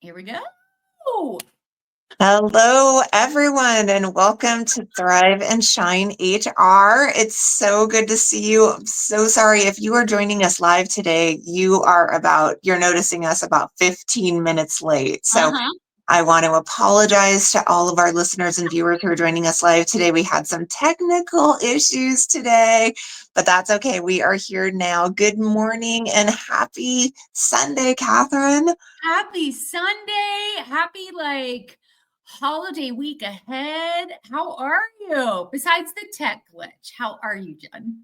Here we go. Hello, everyone, and welcome to Thrive and Shine HR. It's so good to see you. I'm so sorry if you are joining us live today. You're noticing us about 15 minutes late. So I want to apologize to all of our listeners and viewers who are joining us live today. We had some technical issues today, but that's okay. We are here now. Good morning and happy Sunday, Katherine. Happy Sunday. Happy holiday week ahead. How are you? Besides the tech glitch, how are you, Jen?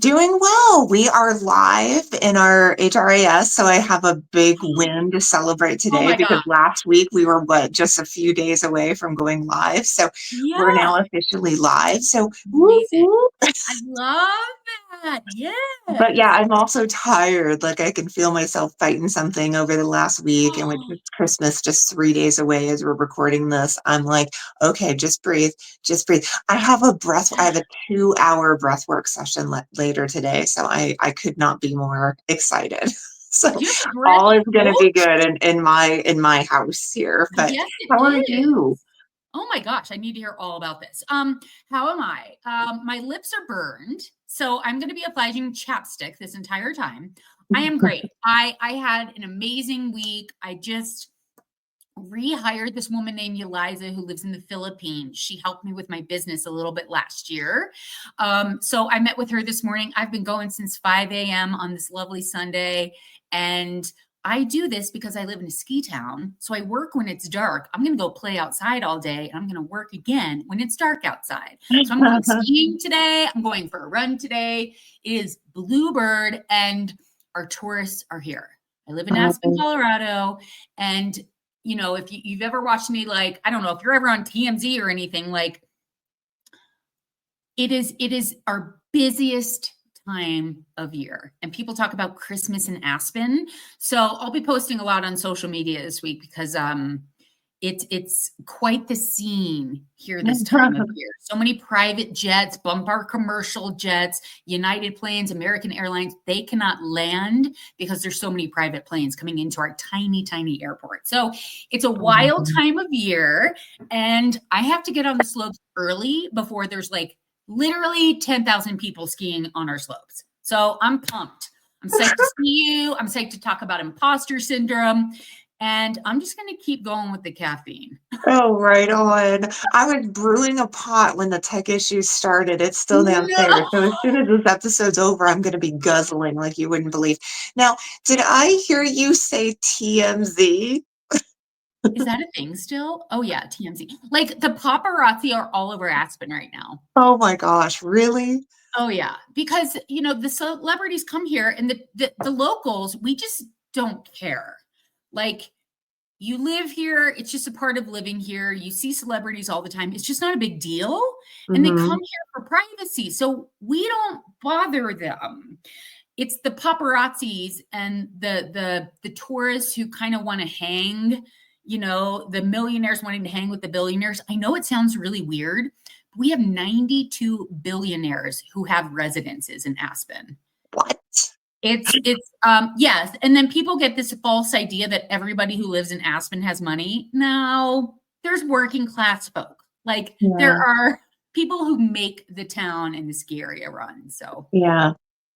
Doing well. We are live in our HRAS, so I have a big win to celebrate today because last week we were just a few days away from going live. So we're now officially live. So amazing. I love that. Yeah. But yeah, I'm also tired. Like I can feel myself fighting something over the last week, and with Christmas just 3 days away as we're recording this, I'm like, okay, just breathe, just breathe. I have a 2-hour breathwork session later today, so I could not be more excited. So all is going to be good in my house here. But yes, how are you? Oh my gosh, I need to hear all about this. How am I? My lips are burned, so I'm going to be applying chapstick this entire time. I am great. I had an amazing week. I just rehired this woman named Eliza who lives in the Philippines. She helped me with my business a little bit last year. So I met with her this morning. I've been going since 5 a.m. on this lovely Sunday, and I do this because I live in a ski town. So I work when it's dark. I'm going to go play outside all day, and I'm going to work again when it's dark outside. So I'm going skiing today. I'm going for a run today. It is Bluebird, and our tourists are here. I live in Aspen, Colorado, and you know, if you've ever watched me, like, I don't know if you're ever on TMZ or anything, like it is our busiest time of year. And people talk about Christmas in Aspen. So I'll be posting a lot on social media this week because it's quite the scene here this time of year. So many private jets, bump commercial jets, United Planes, American Airlines, they cannot land because there's so many private planes coming into our tiny, tiny airport. So it's a wild time of year. And I have to get on the slopes early before there's like literally 10,000 people skiing on our slopes. So I'm pumped. I'm psyched to see you. I'm psyched to talk about imposter syndrome. And I'm just going to keep going with the caffeine. Oh, right on. I was brewing a pot when the tech issues started. It's still downstairs. So as soon as this episode's over, I'm going to be guzzling like you wouldn't believe. Now, did I hear you say TMZ? Is that a thing still? Oh, yeah, TMZ. Like the paparazzi are all over Aspen right now. Oh, my gosh. Really? Oh, yeah. Because, you know, the celebrities come here and the locals, we just don't care. Like, you live here, it's just a part of living here. You see celebrities all the time. It's just not a big deal. And they come here for privacy. So we don't bother them. It's the paparazzis and the tourists who kind of want to hang, you know, the millionaires wanting to hang with the billionaires. I know it sounds really weird. But we have 92 billionaires who have residences in Aspen. What? It's yes. And then people get this false idea that everybody who lives in Aspen has money. No, there's working class folk. Like there are people who make the town and the ski area run. So yeah.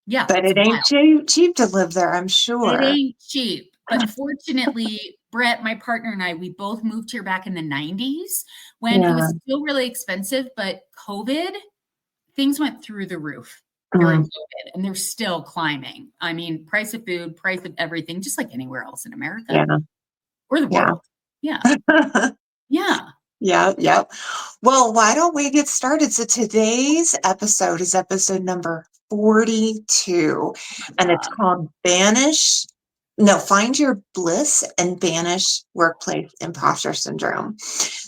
But it ain't cheap to live there, I'm sure. It ain't cheap. But fortunately, Brett, my partner, and I, we both moved here back in the 90s when it was still really expensive, but COVID, things went through the roof during COVID, and they're still climbing. I mean, price of food, price of everything, just like anywhere else in America or the world. Yeah. Yeah. Well, why don't we get started? So today's episode is episode number 42, and it's called Find Your Bliss and Banish Workplace Imposter Syndrome.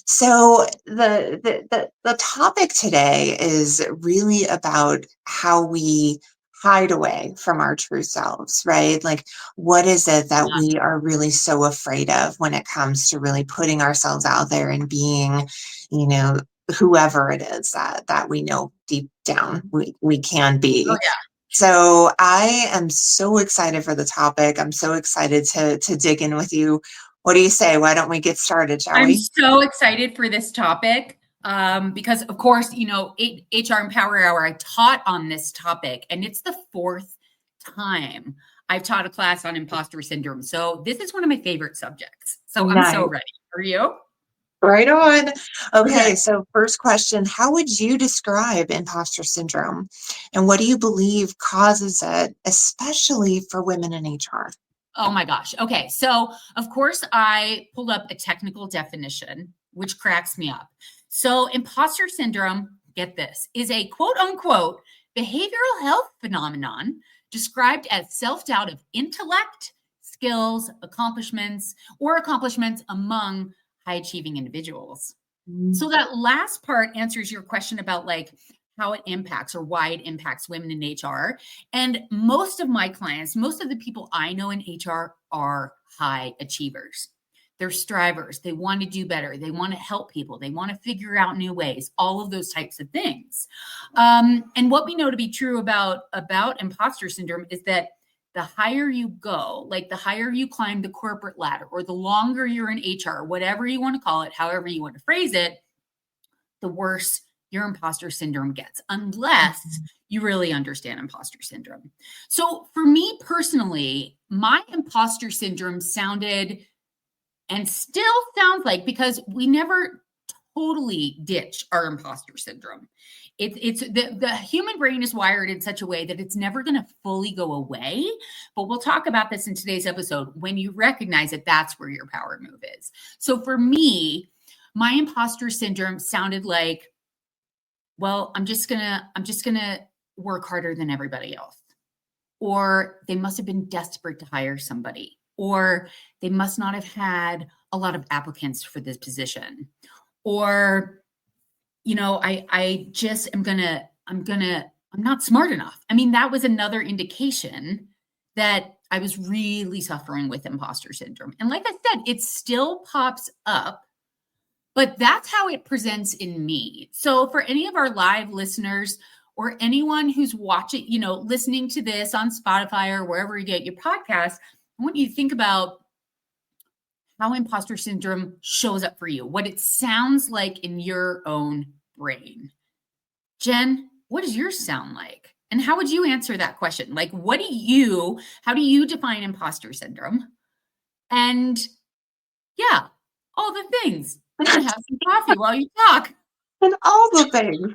So the topic today is really about how we hide away from our true selves, right? Like, what is it that we are really so afraid of when it comes to really putting ourselves out there and being, you know, whoever it is that we know deep down we can be. Oh, yeah. So I am so excited for the topic. I'm so excited to dig in with you. What do you say? Why don't we get started, shall I'm we? so excited for this topic because, of course, HR Empower Hour, I taught on this topic, and it's the fourth time I've taught a class on imposter syndrome. So this is one of my favorite subjects. So I'm so Nice. ready. Are you? Right on. Okay. Okay, so first question, how would you describe imposter syndrome? And what do you believe causes it, especially for women in HR? Oh my gosh. Okay. So, of course, I pulled up a technical definition, which cracks me up. So, imposter syndrome, get this, is a quote unquote behavioral health phenomenon described as self doubt of intellect, skills, accomplishments, or accomplishments among high achieving individuals. So, that last part answers your question about like how it impacts or why it impacts women in HR. And most of my clients, most of the people I know in HR are high achievers. They're strivers. They want to do better. They want to help people. They want to figure out new ways, all of those types of things. And what we know to be true about imposter syndrome is that the higher you go, like the higher you climb the corporate ladder or the longer you're in HR, whatever you want to call it, however you want to phrase it, the worse your imposter syndrome gets, unless you really understand imposter syndrome. So for me personally, my imposter syndrome sounded and still sounds like, because we never totally ditch our imposter syndrome. It's the human brain is wired in such a way that it's never going to fully go away. But we'll talk about this in today's episode. When you recognize it, that's where your power move is. So for me, my imposter syndrome sounded like, well, I'm just gonna work harder than everybody else. Or they must have been desperate to hire somebody, or they must not have had a lot of applicants for this position. Or, I just I'm not smart enough. I mean, that was another indication that I was really suffering with imposter syndrome. And like I said, it still pops up, but that's how it presents in me. So for any of our live listeners or anyone who's watching, listening to this on Spotify or wherever you get your podcast, I want you to think about how imposter syndrome shows up for you, what it sounds like in your own brain. Jen, what does yours sound like? And how would you answer that question? Like, how do you define imposter syndrome? And yeah, all the things. I'm going to have some coffee while you talk. And all the things.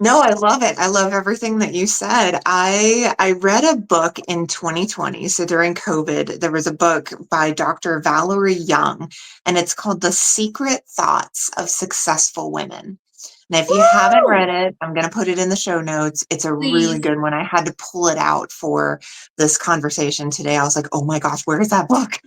No, I love it. I love everything that you said. I read a book in 2020. So during COVID, there was a book by Dr. Valerie Young, and it's called The Secret Thoughts of Successful Women. Now, if you haven't read it, I'm going to put it in the show notes. It's a really Please. good one. I had to pull it out for this conversation today. I was like, oh my gosh, where is that book?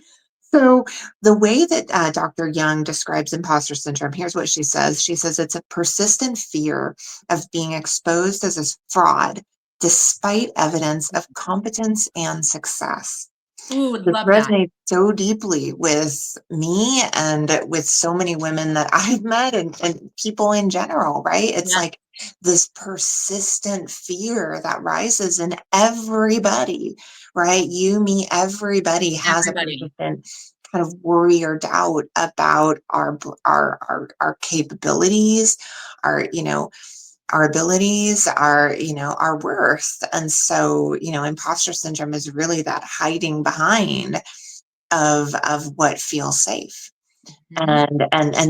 So the way that Dr. Young describes imposter syndrome, here's what she says. She says it's a persistent fear of being exposed as a fraud despite evidence of competence and success. Ooh, This love that. resonates so deeply with me and with so many women that I've met and people in general, right? It's like this persistent fear that rises in everybody, right? You, me, everybody has a persistent kind of worry or doubt about our capabilities, our, our abilities, our worth. And so, imposter syndrome is really that hiding behind of what feels safe. And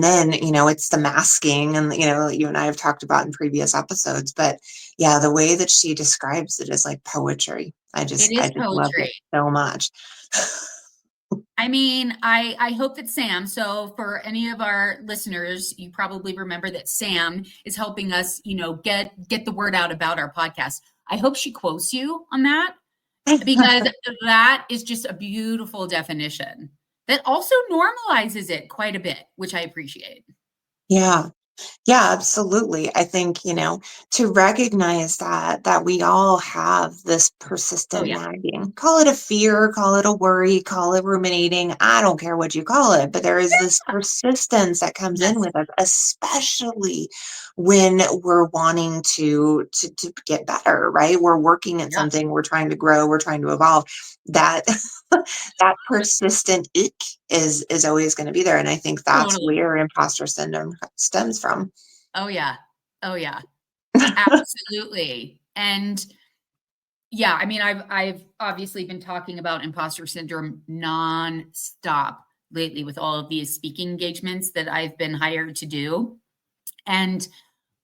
then, it's the masking, and, you and I have talked about in previous episodes, but yeah, the way that she describes it is like poetry. I It just is loved it poetry. so much. I mean, I hope that Sam, so for any of our listeners, you probably remember that Sam is helping us, get the word out about our podcast. I hope she quotes you on that, because that is just a beautiful definition that also normalizes it quite a bit, which I appreciate. Yeah. Yeah, absolutely. I think, to recognize that we all have this Oh persistent yeah. nagging. Call it a fear, call it a worry, call it ruminating. I don't care what you call it, but there is this persistence that comes in Yes. with us, especially when we're wanting to get better, right? We're working at Yeah. something, we're trying to grow, we're trying to evolve. That that persistent ick is always going to be there. And I think that's Totally. where imposter syndrome stems from. Oh yeah. Oh yeah. Absolutely. And yeah, I mean, I've obviously been talking about imposter syndrome nonstop lately with all of these speaking engagements that I've been hired to do. And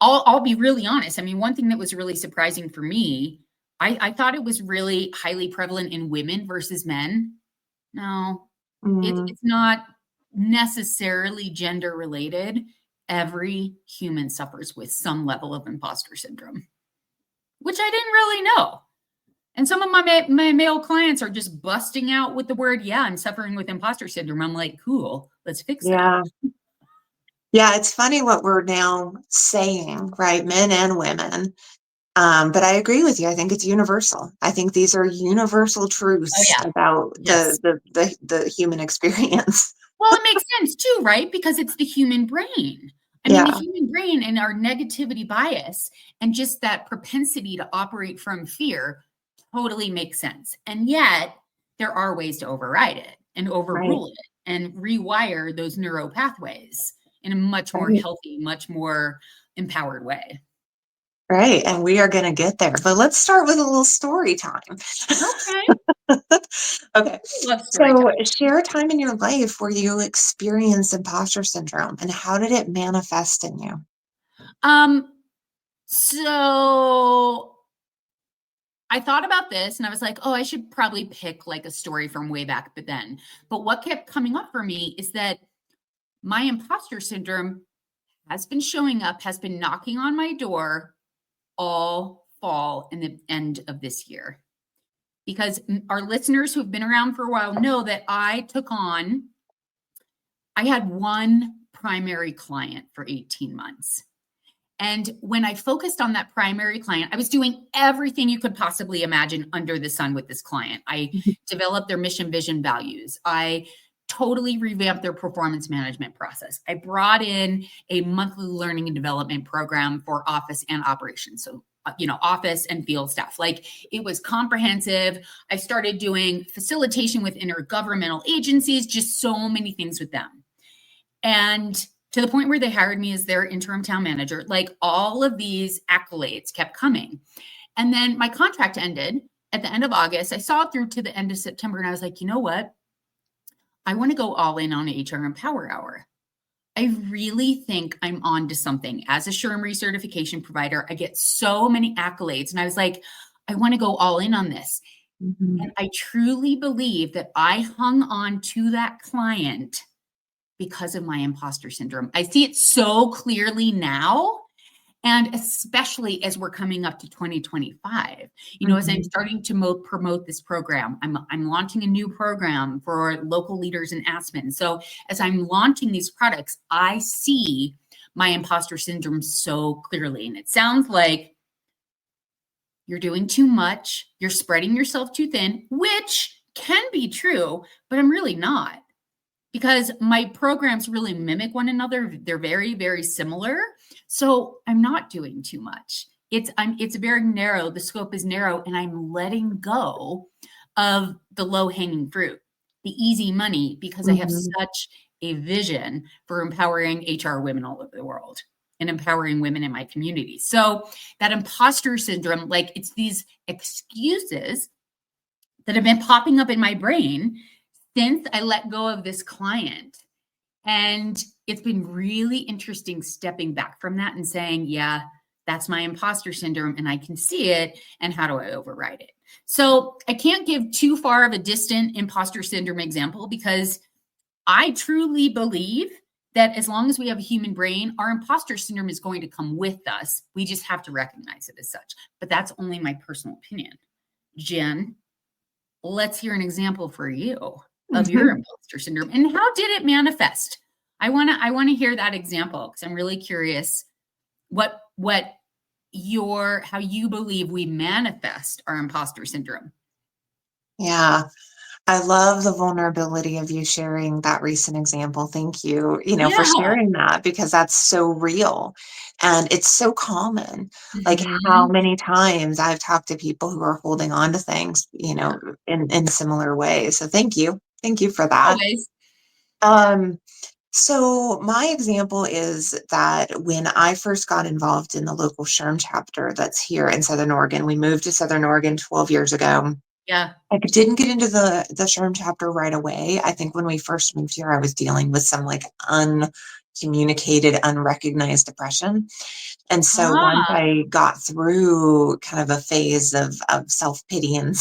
I'll be really honest. I mean, one thing that was really surprising for me, I thought it was really highly prevalent in women versus men. No, Mm, it's not necessarily gender related. Every human suffers with some level of imposter syndrome, which I didn't really know. And some of my male clients are just busting out with the word, yeah, I'm suffering with imposter syndrome. I'm like, cool, let's fix that. yeah. Yeah, it's funny what we're now saying, right? Men and women. But I agree with you. I think it's universal. I think these are universal Oh truths yeah. about Yes. the human experience. Well, it makes sense too, right? Because it's the human brain. I mean, the Yeah, human brain and our negativity bias and just that propensity to operate from fear totally makes sense. And yet, there are ways to override it and right, overrule it and rewire those neural pathways in a much more right, healthy, much more empowered way. right. And we are going to get there. But let's start with a little story time. Okay. Okay. Love story So time. share a time in your life where you experienced imposter syndrome and how did it manifest in you? Um, so I thought about this and I was like, oh, I should probably pick like a story from way back but then. But what kept coming up for me is that my imposter syndrome has been showing up, has been knocking on my door all fall in the end of this year. Because our listeners who've been around for a while know that I had one primary client for 18 months. And when I focused on that primary client, I was doing everything you could possibly imagine under the sun with this client. I developed their mission, vision, values. I totally revamped their performance management process. I brought in a monthly learning and development program for office and operations. So, office and field staff. Like it was comprehensive. I started doing facilitation with intergovernmental agencies, just so many things with them. And to the point where they hired me as their interim town manager, like all of these accolades kept coming. And then my contract ended at the end of August. I saw it through to the end of September and I was like, you know what? I want to go all in on HR Empower Hour. I really think I'm on to something. As a SHRM recertification provider, I get so many accolades. And I was like, I want to go all in on this. Mhm. And I truly believe that I hung on to that client because of my imposter syndrome. I see it so clearly now. And especially as we're coming up to 2025, as I'm Mhm. starting to promote this program, I'm launching a new program for local leaders in Aspen. So as I'm launching these products, I see my imposter syndrome so clearly. And it sounds like you're doing too much, you're spreading yourself too thin, which can be true, but I'm really not because my programs really mimic one another. They're very, very similar. So I'm not doing too much. It's very narrow. The scope is narrow, and I'm letting go of the low-hanging fruit, the easy money, because I have Mhm. such a vision for empowering HR women all over the world and empowering women in my community. So that imposter syndrome, like it's these excuses that have been popping up in my brain since I let go of this client. And it's been really interesting stepping back from that and saying, yeah, that's my imposter syndrome and I can see it. And how do I override it? So I can't give too far of a distant imposter syndrome example because I truly believe that as long as we have a human brain, our imposter syndrome is going to come with us. We just have to recognize it as such. But that's only my personal opinion. Jen, let's hear an example for you of your imposter syndrome and how did it manifest? I want to hear that example because I'm really curious what how you believe we manifest our imposter syndrome. Yeah. I love the vulnerability of you sharing that recent example. Thank you, for Yeah. sharing that because that's so real and it's so common. Like how Mhm. many times I've talked to people who are holding on to things, Yeah. in similar ways. So thank you. Thank you for that. Always. Um, so my example is that when I first got involved in the local SHRM chapter that's here in Southern Oregon, we moved to Southern Oregon 12 years ago. Yeah. I didn't get into the SHRM chapter right away. I think when we first moved here, I was dealing with some like uncommunicated, unrecognized depression. And so once Ah. I got through kind of a phase of self-pity and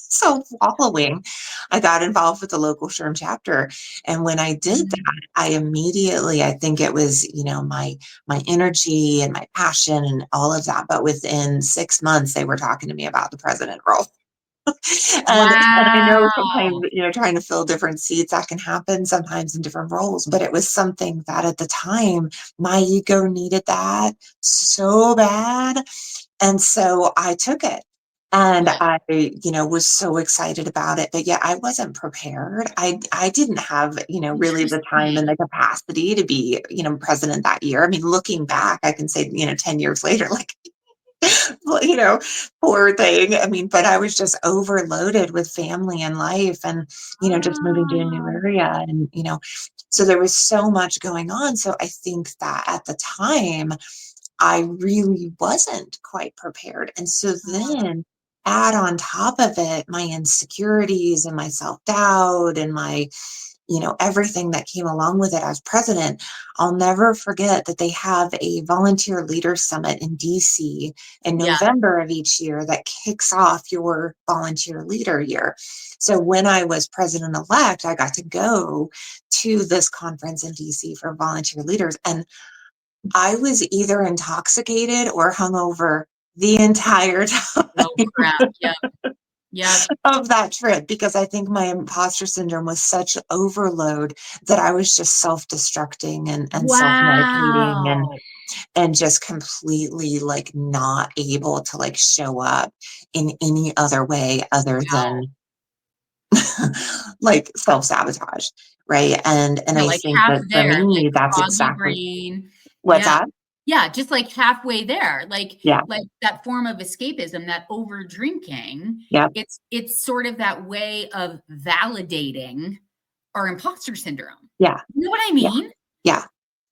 self-wallowing, I got involved with the local SHRM chapter. And when I did that, Mm. I immediately, I think it was, my energy and my passion and all of that. But within 6 months, they were talking to me about the president role. And I know sometimes, Wow. trying to fill different seats, that can happen sometimes in different roles, but it was something that at the time my ego needed that so bad. And so I took it. And Yeah. I, was so excited about it. But yeah, I wasn't prepared. I didn't have, really the time and Interesting. the capacity to be, president that year. I mean, looking back, I can say, 10 years later, like, well, poor thing. I mean, but I was just overloaded with family and life and, just moving to a new Ah. area and, so there was so much going on. So I think that at the time, I really wasn't quite prepared. And so Ah. then add on top of it my insecurities and my self doubt and my everything that came along with it as president. I'll never forget that they have a volunteer leaders summit in DC in Yeah. November of each year that kicks off your volunteer leader year. So when I was president elect, I got to go to this conference in DC for volunteer leaders. And I was either intoxicated or hungover the entire time Oh crap. Yep. Yep. of that trip because I think my imposter syndrome was such overload that I was just self-destructing and self-medicating Wow. and just completely like not able to like show up in any other way other Wow. than like self-sabotage. Right. And Yeah, I like think half that for there, like me, that's foggy exactly brain. what's Yeah. that? Yeah, just like halfway there, Yeah. like that form of escapism, that over drinking, Yep. it's sort of that way of validating our imposter syndrome. Yeah. You know what I Yeah. mean? Yeah.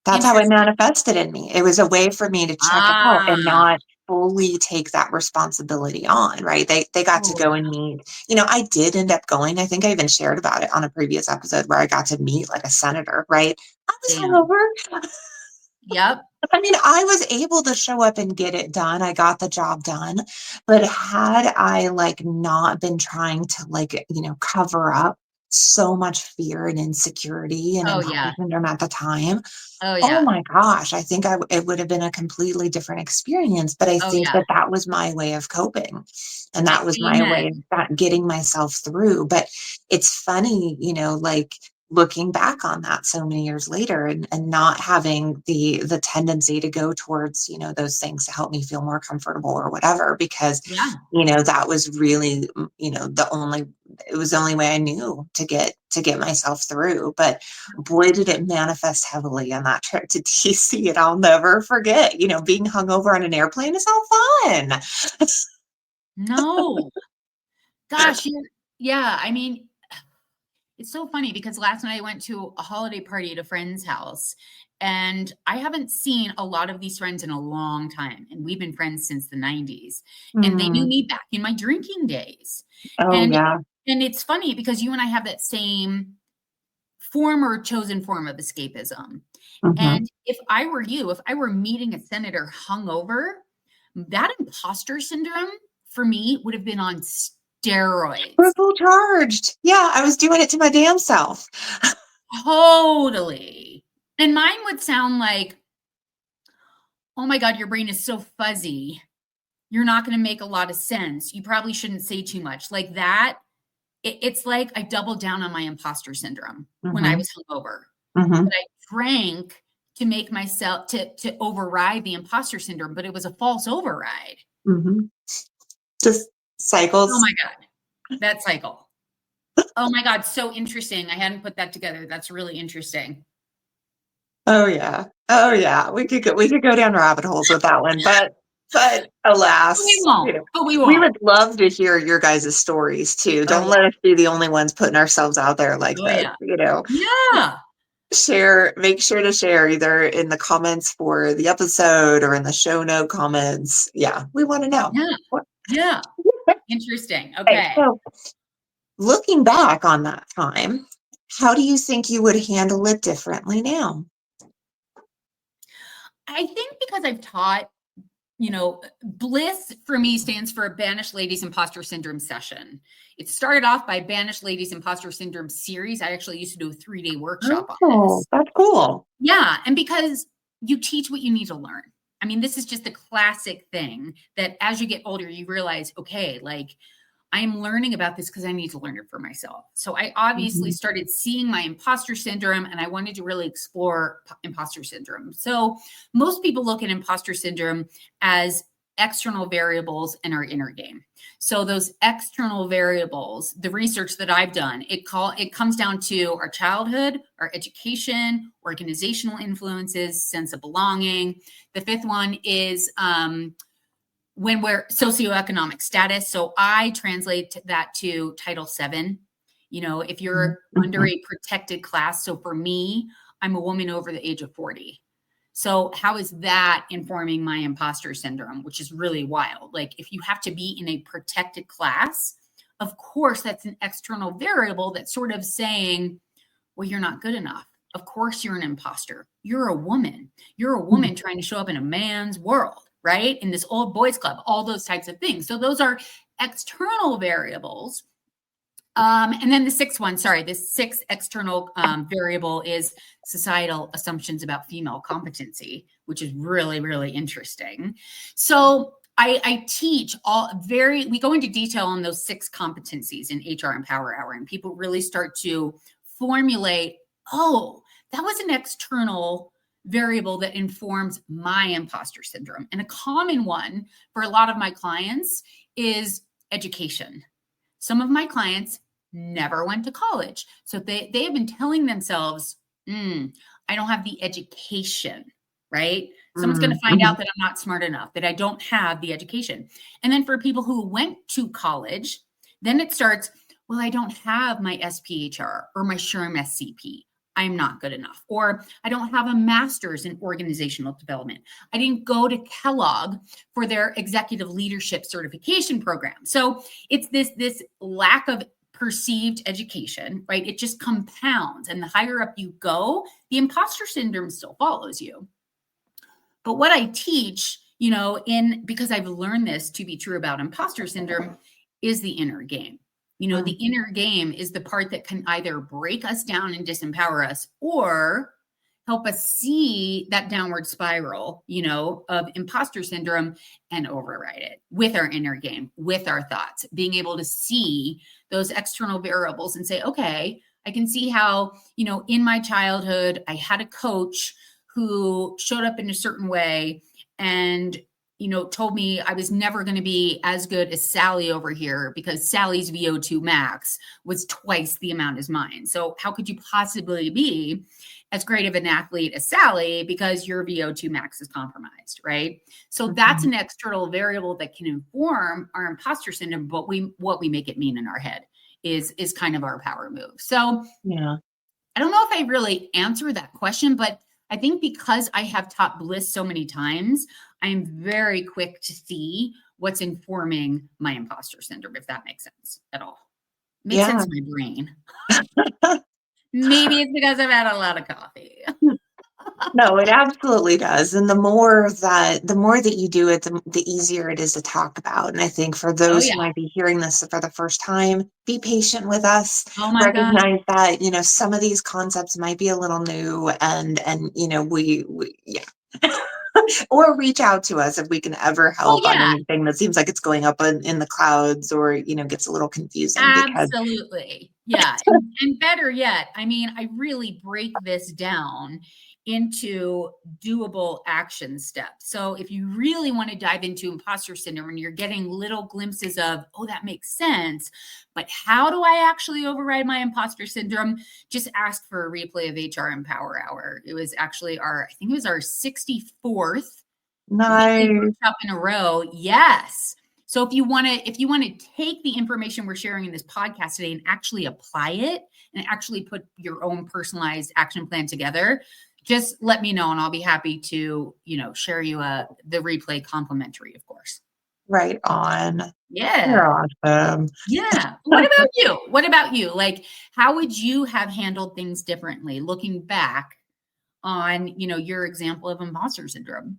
That's how it Interesting. manifested in me. It was a way for me to check out and Ah, not fully take that responsibility on, right? They got to oh, go and meet. I did end up going. I think I even shared about it on a previous episode where I got to meet like a senator, right? I was damn. hungover. Yep. I mean, I was able to show up and get it done. I got the job done. But had I like not been trying to like, cover up so much fear and insecurity and Oh, imposter yeah. syndrome at the time, Oh, oh yeah. my gosh, I think it would have been a completely different experience, but I Oh, think yeah. that that was my way of coping. And that was my way Amen. of getting myself through. But it's funny, like looking back on that so many years later and not having the tendency to go towards, those things to help me feel more comfortable or whatever, because, Yeah. that was really, it was the only way I knew to get myself through. But boy, did it manifest heavily on that trip to DC. And I'll never forget, being hungover on an airplane is all fun. No. Gosh, yeah, I mean, it's so funny because last night I went to a holiday party at a friend's house, and I haven't seen a lot of these friends in a long time, and we've been friends since the 90s, and they knew Mm. me back in my drinking days. Oh, And yeah. and it's funny because you and I have that same former chosen form of escapism. Hmm. And if I were you, if I were meeting a senator hungover, that imposter syndrome for me would have been on steroids. We're full charged. Yeah, I was doing it to my damn self. Totally. And mine would sound like, "Oh my god, your brain is so fuzzy. You're not gonna make a lot of sense. You probably shouldn't say too much." Like that, it's like I doubled down on my imposter syndrome when I Hmm. was hungover. Mm-hmm. that I drank to make myself to override the imposter syndrome, but it was a false override. Mm-hmm. Just Oh cycles. my God, that cycle. Oh my God, so interesting. I hadn't put that together. That's really interesting. Oh yeah. Oh yeah. We could go down rabbit holes with that one, but We alas, won't, but we we won't. would love to hear your guys' stories too. Oh Don't yeah. let us be the only ones putting ourselves out there like Oh this, yeah. you know. Yeah. Make sure to share either in the comments for the episode or in the show note comments. Yeah, we want to know. Yeah. Yeah. Interesting. Okay, Okay. so looking back on that time, how do you think you would handle it differently now? I think because I've taught, Bliss for me stands for Banish Ladies Imposter Syndrome Session. It started off by Banish Ladies Imposter Syndrome series. I actually used to do a 3-day workshop on Oh, this. that's cool. Yeah. And because you teach what you need to learn. I mean, this is just a classic thing that as you get older, you realize, okay, like I'm learning about this because I need to learn it for myself. So I obviously Mhm. started seeing my imposter syndrome and I wanted to really explore imposter syndrome. So most people look at imposter syndrome as external variables in our inner game. So those external variables, the research that I've done, it comes down to our childhood, our education, organizational influences, sense of belonging. The fifth one is when we're socioeconomic status. So I translate that to Title VII. If you're under Mhm. a protected class. So for me, I'm a woman over the age of 40. So how is that informing my imposter syndrome, which is really wild? Like if you have to be in a protected class, of course, that's an external variable that's sort of saying, well, you're not good enough. Of course, you're an imposter. You're a woman. You're a woman trying to show up in a man's world, right? In this old boys club, all those types of things. So those are external variables. And then the sixth external variable is societal assumptions about female competency, which is really, really interesting. So I teach we go into detail on those 6 competencies in HR and Power Hour, and people really start to formulate, oh, that was an external variable that informs my imposter syndrome. And a common one for a lot of my clients is education. Some of my clients never went to college. So they have been telling themselves, I don't have the education, right? Someone's going to find Mhm. out that I'm not smart enough, that I don't have the education. And then for people who went to college, then it starts, well, I don't have my SPHR or my SHRM SCP. I'm not good enough. Or I don't have a master's in organizational development. I didn't go to Kellogg for their executive leadership certification program. So it's this lack of perceived education, right? It just compounds. And the higher up you go, the imposter syndrome still follows you. But what I teach, because I've learned this to be true about imposter syndrome, is the inner game. The inner game is the part that can either break us down and disempower us or help us see that downward spiral, of imposter syndrome and override it with our inner game, with our thoughts, being able to see those external variables and say, okay, I can see how, in my childhood, I had a coach who showed up in a certain way and told me I was never going to be as good as Sally over here because Sally's VO2 max was twice the amount as mine. So how could you possibly be as great of an athlete as Sally because your VO2 max is compromised, right? So that's an external variable that can inform our imposter syndrome, but what we make it mean in our head is kind of our power move. So Yeah. I don't know if I really answer that question, but I think because I have taught Bliss so many times, I'm very quick to see what's informing my imposter syndrome, if that makes sense at all. Makes Yeah. sense in my brain. Maybe it's because I've had a lot of coffee. No, it absolutely does. And the more that you do it, the easier it is to talk about. And I think for Oh, those yeah. who might be hearing this for the first time, be patient with us. Oh, my God. Recognize that, some of these concepts might be a little new and we yeah. Or reach out to us if we can ever Oh, help on yeah. anything that seems like it's going up in the clouds or, gets a little confusing because Absolutely. Yeah. And better yet, I mean, I really break this down into doable action steps. So if you really want to dive into imposter syndrome and you're getting little glimpses of, oh, that makes sense, but how do I actually override my imposter syndrome? Just ask for a replay of HR Empower Hour. It was actually I think it was our 64th weekly Nice. workshop in a row. Yes. So if you want to take the information we're sharing in this podcast today and actually apply it and actually put your own personalized action plan together, just let me know and I'll be happy to, share you the replay complimentary, of course. Right on. Yeah. You're awesome. Yeah. What about you? What about you? Like, how would you have handled things differently looking back on, your example of imposter syndrome?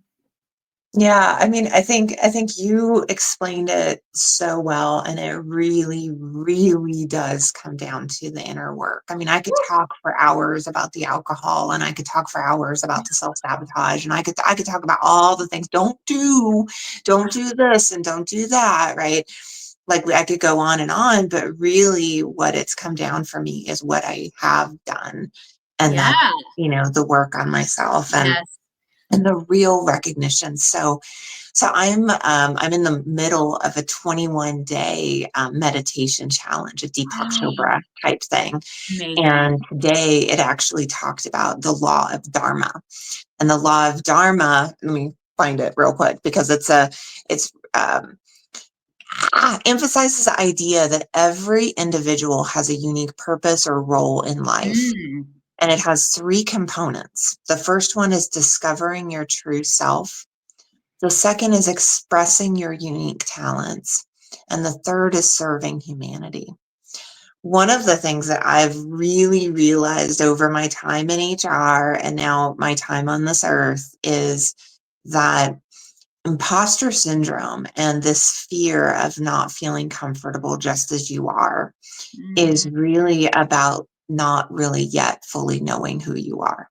Yeah, I mean, I think you explained it so well, and it really, really does come down to the inner work. I mean, I could talk for hours about the alcohol, and I could talk for hours about the self-sabotage, and I could talk about all the things. Don't do this, and don't do that, right? Like I could go on, but really, what it's come down for me is what I have done, and Yeah. that's the work on myself Yes. and the real recognition. So I'm in the middle of a 21-day meditation challenge, a Deepak Wow. Chopra type thing. Amazing. And today it actually talked about the law of Dharma. And the law of Dharma, let me find it real quick because it's emphasizes the idea that every individual has a unique purpose or role in life. Mm. And it has three components. The first one is discovering your true self. The second is expressing your unique talents. And the third is serving humanity. One of the things that I've really realized over my time in HR and now my time on this earth is that imposter syndrome and this fear of not feeling comfortable just as you are is Mm. really about not really yet fully knowing who you are.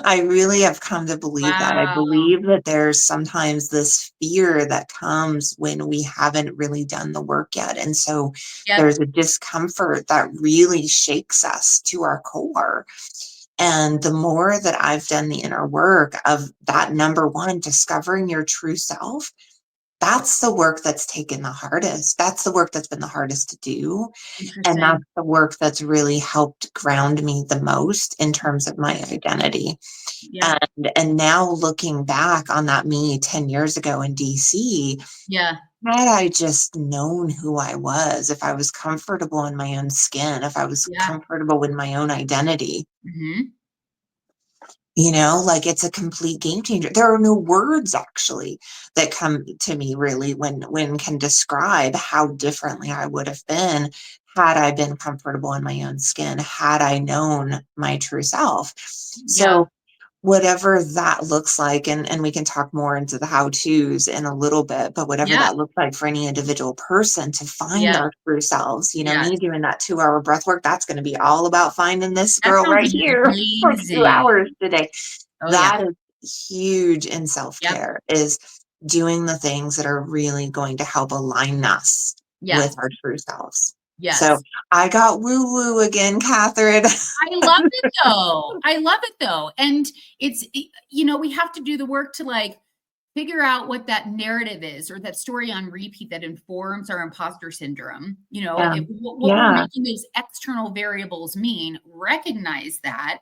I really have come to believe that. I Wow. believe that there's sometimes this fear that comes when we haven't really done the work yet. And so Yep. there's a discomfort that really shakes us to our core. And the more that I've done the inner work of that, number one, discovering your true self, that's the work that's taken the hardest. That's the work that's been the hardest to do. And that's Interesting. the work that's really helped ground me the most in terms of my identity. Yep. And now looking back on that me 10 years ago in DC, Yeah. had I just known who I was, if I was comfortable in my own skin, if I was Yeah. comfortable with my own identity, Mm-hmm. like it's a complete game changer. There are no words actually that come to me really when can describe how differently I would have been had I been comfortable in my own skin, had I known my true self. Yeah. So whatever that looks like, and we can talk more into the how-tos in a little bit, but whatever Yeah. that looks like for any individual person to find Yeah. our true selves, Yes. me doing that 2-hour breath work, that's going to be all about finding this That girl sounds right here for two amazing. hours today. Oh, yeah. That is huge in Yep. self-care, is doing the things that are really going to help align us with Yes. our true selves. So Yes. I got woo-woo again, Catherine. I love it though. I love it though. And we have to do the work to like figure out what that narrative is or that story on repeat that informs our imposter syndrome. Yeah. What we're Yeah. making those external variables mean, recognize that.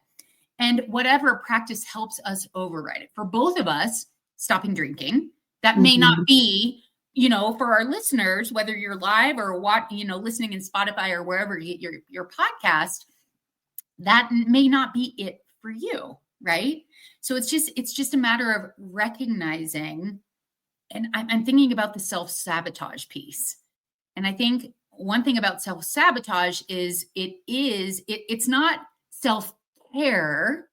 And whatever practice helps us override it. For both of us, stopping drinking. That may not Mhm. be, for our listeners, whether you're live or listening in Spotify or wherever you get your podcast, that may not be it for you, right? So it's just a matter of recognizing, and I'm thinking about the self-sabotage piece. And I think one thing about self-sabotage is it's not self-care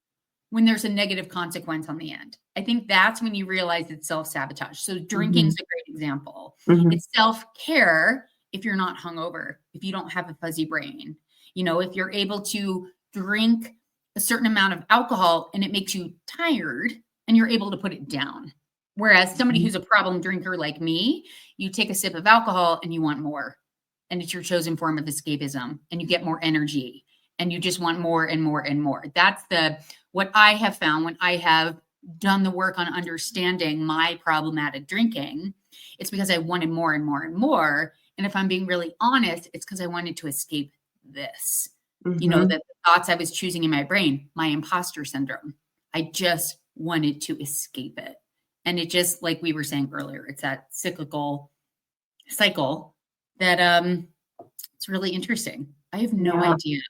when there's a negative consequence on the end. I think that's when you realize it's self-sabotage. So drinking's Mhm. a great example. Mhm. It's self-care if you're not hungover, if you don't have a fuzzy brain, if you're able to drink a certain amount of alcohol and it makes you tired and you're able to put it down. Whereas somebody Mhm. who's a problem drinker like me, you take a sip of alcohol and you want more. and it's your chosen form of escapism, and you get more energy, and you just want more and more and more. That's what I have found when I have done the work on understanding my problematic drinking. It's because I wanted more and more and more. And if I'm being really honest, it's because I wanted to escape this. Mm-hmm. The thoughts I was choosing in my brain, my imposter syndrome. I just wanted to escape it. And it just, like we were saying earlier, it's that cyclical cycle that it's really interesting. I have no idea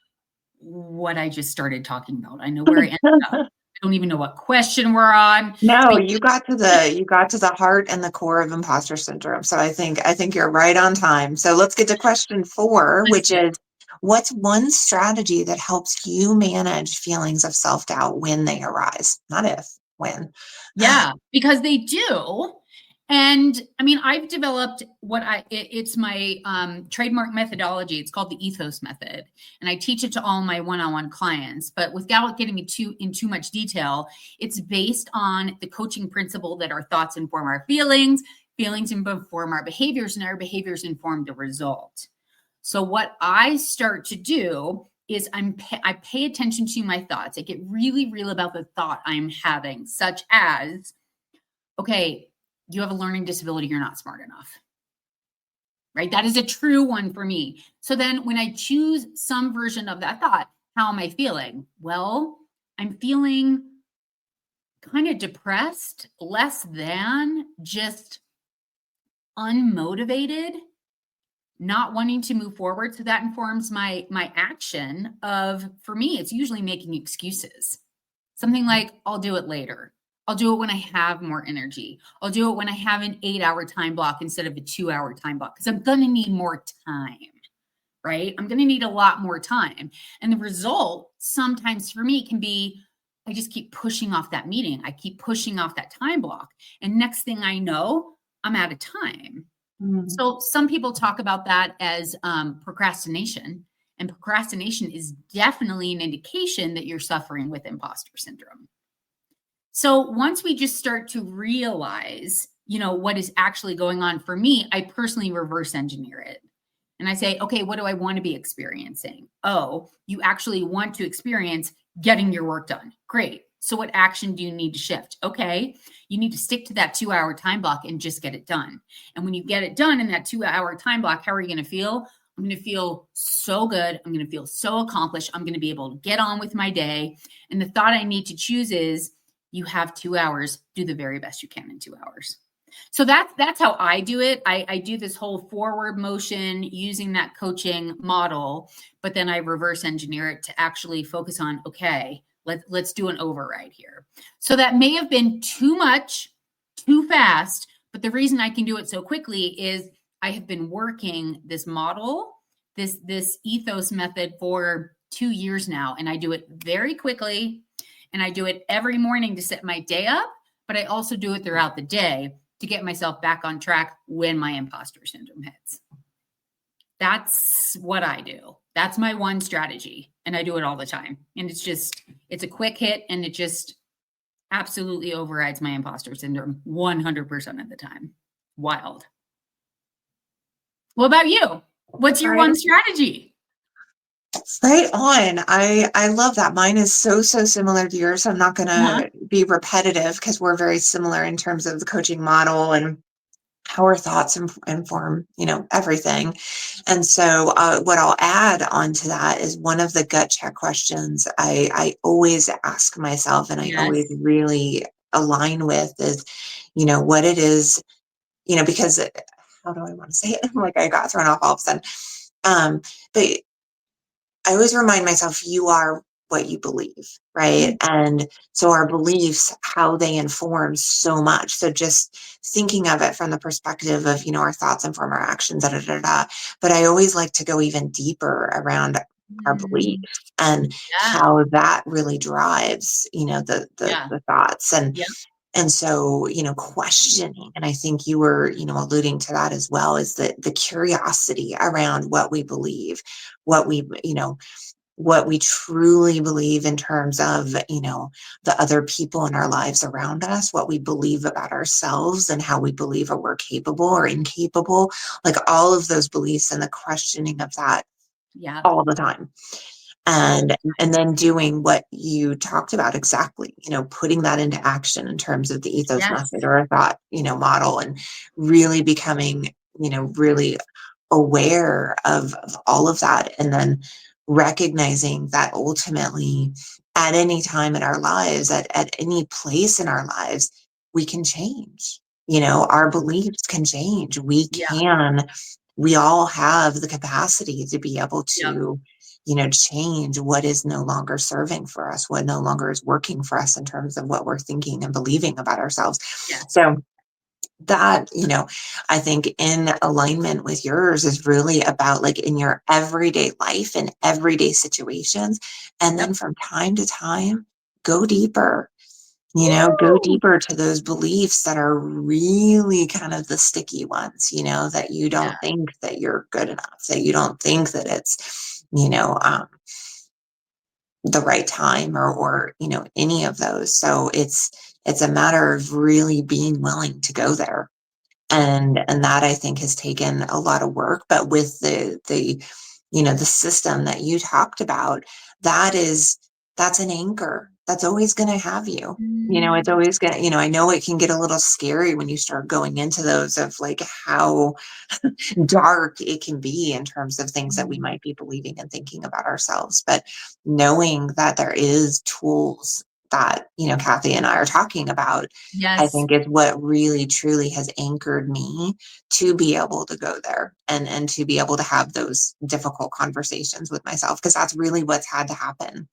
what I just started talking about. I know where I ended up. I don't even know what question we're on. No, you got to the heart and the core of imposter syndrome. So I think you're right on time. So let's get to question 4, which is, what's one strategy that helps you manage feelings of self-doubt when they arise? Not if, when. Yeah, because they do. And I mean, I've developed it's my trademark methodology. It's called the ethos method. And I teach it to all my one-on-one clients, but without getting in too much detail, it's based on the coaching principle that our thoughts inform our feelings inform our behaviors, and our behaviors inform the result. So what I start to do is I pay attention to my thoughts. I get really real about the thought I'm having, such as, okay, you have a learning disability, you're not smart enough, right? That is a true one for me. So then when I choose some version of that thought, how am I feeling? Well, I'm feeling kind of depressed, less than, just unmotivated, not wanting to move forward. So that informs my action of, for me, it's usually making excuses. Something like, I'll do it later. I'll do it when I have more energy. I'll do it when I have an 8-hour time block instead of a 2-hour time block, because I'm going to need more time, right? I'm going to need a lot more time. And the result sometimes for me can be, I just keep pushing off that meeting. I keep pushing off that time block. And next thing I know, I'm out of time. So some people talk about that as procrastination. And procrastination is definitely an indication that you're suffering with imposter syndrome. So once we just start to realize, what is actually going on for me, I personally reverse engineer it. And I say, okay, what do I want to be experiencing? Oh, you actually want to experience getting your work done. Great. So what action do you need to shift? Okay, you need to stick to that 2-hour time block and just get it done. And when you get it done in that 2-hour time block, how are you going to feel? I'm going to feel so good. I'm going to feel so accomplished. I'm going to be able to get on with my day. And the thought I need to choose is, you have 2 hours, do the very best you can in 2 hours. So that's how I do it. I do this whole forward motion using that coaching model, but then I reverse engineer it to actually focus on, okay, let's do an override here. So that may have been too much, too fast, but the reason I can do it so quickly is I have been working this model, this ethos method for 2 years now, and I do it very quickly, and I do it every morning to set my day up, but I also do it throughout the day to get myself back on track when my imposter syndrome hits. That's what I do. That's my one strategy. And I do it all the time. And it's a quick hit, and it just absolutely overrides my imposter syndrome 100% of the time. Wild. What about you? What's your one strategy? Right on. I love that. Mine is so similar to yours. I'm not going to be repetitive because we're very similar in terms of the coaching model and how our thoughts inform, everything. And so what I'll add on to that is one of the gut check questions I always ask myself, and I always really align with is, what it is, because how do I want to say it? Like I got thrown off all of a sudden. But I always remind myself, you are what you believe, right? And so our beliefs, how they inform so much. So just thinking of it from the perspective of, our thoughts inform our actions, But I always like to go even deeper around our beliefs and how that really drives, the thoughts. And so, questioning, and I think you were, alluding to that as well, is the curiosity around what we believe, what we, what we truly believe in terms of, the other people in our lives around us, what we believe about ourselves and how we believe that we're capable or incapable, like all of those beliefs and the questioning of that Yeah. all the time. And then doing what you talked about exactly, putting that into action in terms of the ethos Yes. method or a thought, model, and really becoming, really aware of all of that. And then recognizing that ultimately at any time in our lives, at any place in our lives, we can change. Our beliefs can change. Yeah. We all have the capacity to be able Yep. to, change what is no longer serving for us, what no longer is working for us in terms of what we're thinking and believing about ourselves. Yes. So that, I think in alignment with yours is really about like in your everyday life and everyday situations. And then Yep. from time to time, go deeper, go Woo! deeper to those beliefs that are really kind of the sticky ones, that you Yeah. don't think that you're good enough, that you don't think that it's, the right time or any of those. So it's a matter of really being willing to go there. And that I think has taken a lot of work, but with the system that you talked about, that's an anchor that's always going to have you. It's Mm, always going to, I know it can get a little scary when you start going into those of like how dark it can be in terms of things that we mm. might be believing and thinking about ourselves. But knowing that there is tools that, Kathy and I are talking about, I Yes. think is what really truly has anchored me to be able to go there and to be able to have those difficult conversations with myself, because that's really what's had to happen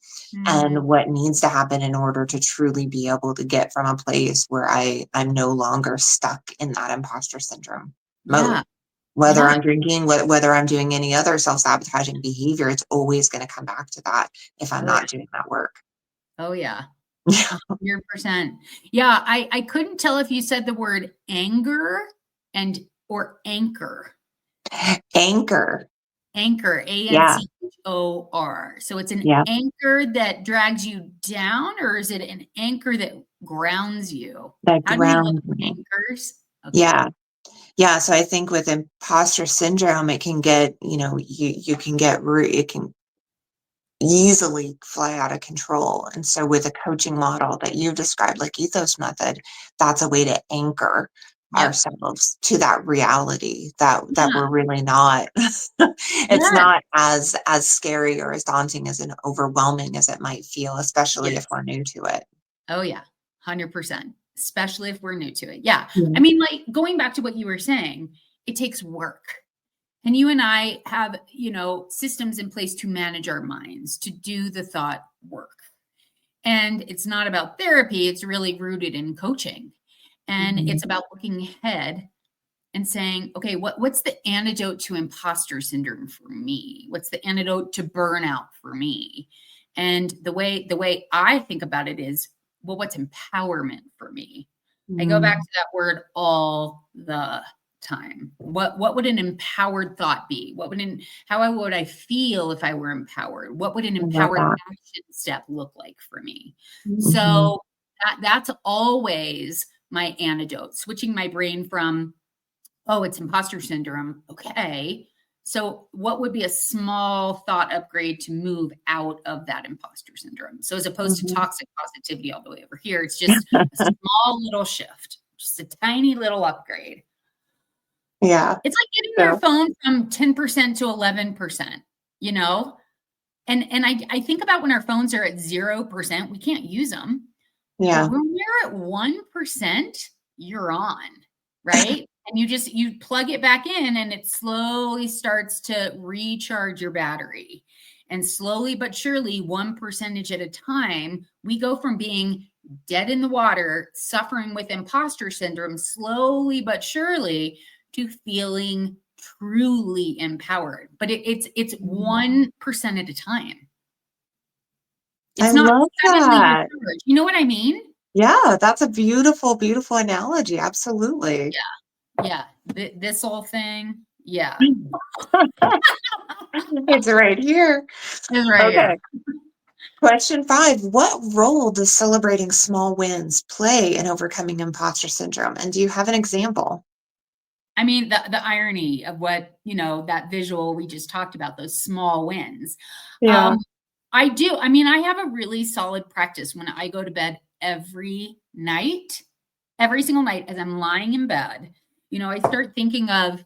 and Mm, what needs to happen in order to truly be able to get from a place where I'm no longer stuck in that imposter syndrome mode. yeah. Whether Yeah. I'm drinking, whether I'm doing any other self-sabotaging behavior, it's always going to come back to that if I'm Oh yeah. not doing that work. Oh yeah. 100%. Yeah. I couldn't tell if you said the word anger and or anchor. Anchor. Anchor, Yeah. Anchor. So it's an Yeah. anchor that drags you down, or is it an anchor that grounds you? That How do we look grounds at me. anchors? Okay. Yeah. Yeah. So I think with imposter syndrome, it can get, you can get, it can easily fly out of control. And so with a coaching model that you described, like ethos method, that's a way to anchor Yep. ourselves to that reality that Yeah. we're really not. It's Yes. not as scary or as daunting as an overwhelming as it might feel, especially if Yes. we're new to it. Oh yeah. 100%. Especially if we're new to it. Yeah. I Yeah. mean, like going back to what you were saying, it takes work. And you and I have, systems in place to manage our minds, to do the thought work. And it's not about therapy, it's really rooted in coaching. And Mhm. it's about looking ahead and saying, okay, what's the antidote to imposter syndrome for me? What's the antidote to burnout for me? And the way I think about it is, well, what's empowerment for me? I go back Mm, to that word all the time. What would an empowered thought be? How would I feel if I were empowered? What would an I love empowered that. action step look like for me? Mhm. So that's always my antidote, switching my brain from, oh, it's imposter syndrome. Okay. So, what would be a small thought upgrade to move out of that imposter syndrome? So, as opposed to Mhm. toxic positivity all the way over here, it's just a small little shift, just a tiny little upgrade. Yeah. It's like getting our So, phone from 10% to 11%, you know? And I think about when our phones are at 0%, we can't use them. But yeah. when you're at 1%, you're on, right? And you plug it back in and it slowly starts to recharge your battery. And slowly but surely, 1% at a time, we go from being dead in the water, suffering with imposter syndrome, slowly but surely to feeling truly empowered. But it's Mhm. 1% at a time. I It's not love suddenly that. recharged. You know what I mean? Yeah, that's a beautiful, beautiful analogy. Absolutely. Yeah. Yeah, this whole thing. Yeah. It's right here. It's right here. Okay. Question 5. What role does celebrating small wins play in overcoming imposter syndrome? And do you have an example? I mean, the irony of what, that visual we just talked about, those small wins. Yeah. I do. I mean, I have a really solid practice when I go to bed every night, every single night as I'm lying in bed. I start thinking of,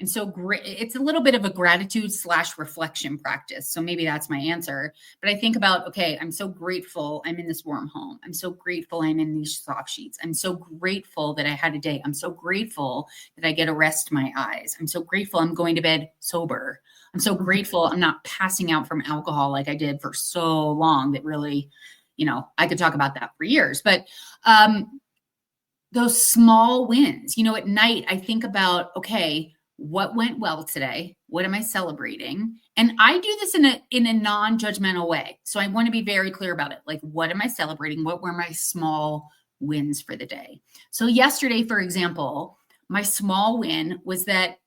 I'm so great. It's a little bit of a gratitude/reflection practice. So maybe that's my answer. But I think about, okay, I'm so grateful I'm in this warm home. I'm so grateful I'm in these soft sheets. I'm so grateful that I had a day. I'm so grateful that I get to rest my eyes. I'm so grateful I'm going to bed sober. I'm so grateful I'm not passing out from alcohol like I did for so long that really, I could talk about that for years. But those small wins, at night, I think about, okay, what went well today? What am I celebrating? And I do this in a non-judgmental way. So I want to be very clear about it. Like, what am I celebrating? What were my small wins for the day? So yesterday, for example, my small win was that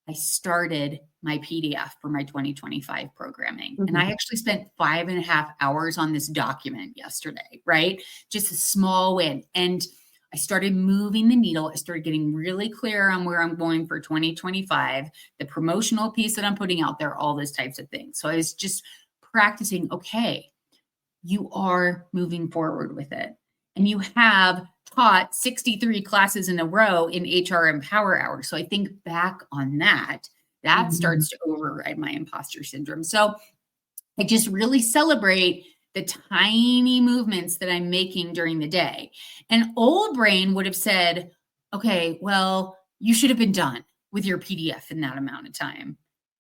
I started my PDF for my 2025 programming. And I actually spent 5.5 hours on this document yesterday, right? Just a small win. And I started moving the needle. I started getting really clear on where I'm going for 2025, the promotional piece that I'm putting out there, all those types of things. So I was just practicing, okay, you are moving forward with it. And you have taught 63 classes in a row in HR and Power Hour. So I think back on that starts to override my imposter syndrome. So I just really celebrate the tiny movements that I'm making during the day. And old brain would have said, okay, well, you should have been done with your PDF in that amount of time.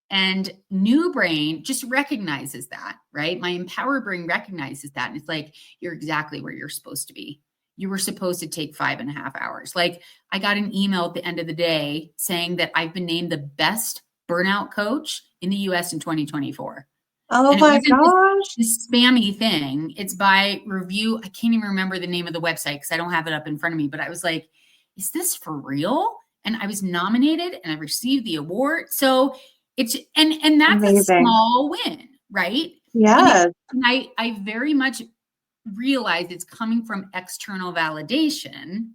And new brain just recognizes that, right? My empowered brain recognizes that. And it's like, you're exactly where you're supposed to be. You were supposed to take 5.5 hours. Like, I got an email at the end of the day saying that I've been named the best burnout coach in the US in 2024. Oh And it my wasn't gosh. this spammy thing. It's by review. I can't even remember the name of the website because I don't have it up in front of me, but I was like, is this for real? And I was nominated and I received the award. So it's, and that's a Amazing. small win, right? Yes. And I very much realize it's coming from external validation.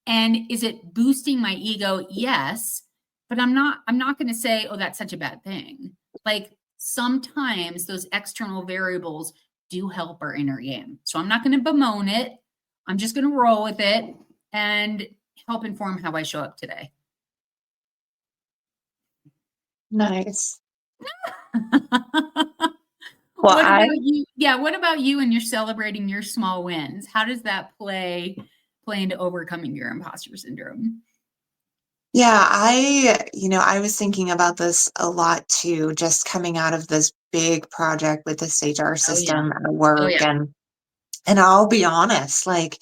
And is it boosting my ego? Yes. But I'm not going to say, oh, that's such a bad thing. Like, sometimes those external variables do help our inner game. So I'm not going to bemoan it. I'm just going to roll with it and help inform how I show up today. Nice. Well, what about you? Yeah, what about you and you're celebrating your small wins? How does that play into overcoming your imposter syndrome? Yeah, I was thinking about this a lot too, just coming out of this big project with this HR system at work. And I'll be honest, like,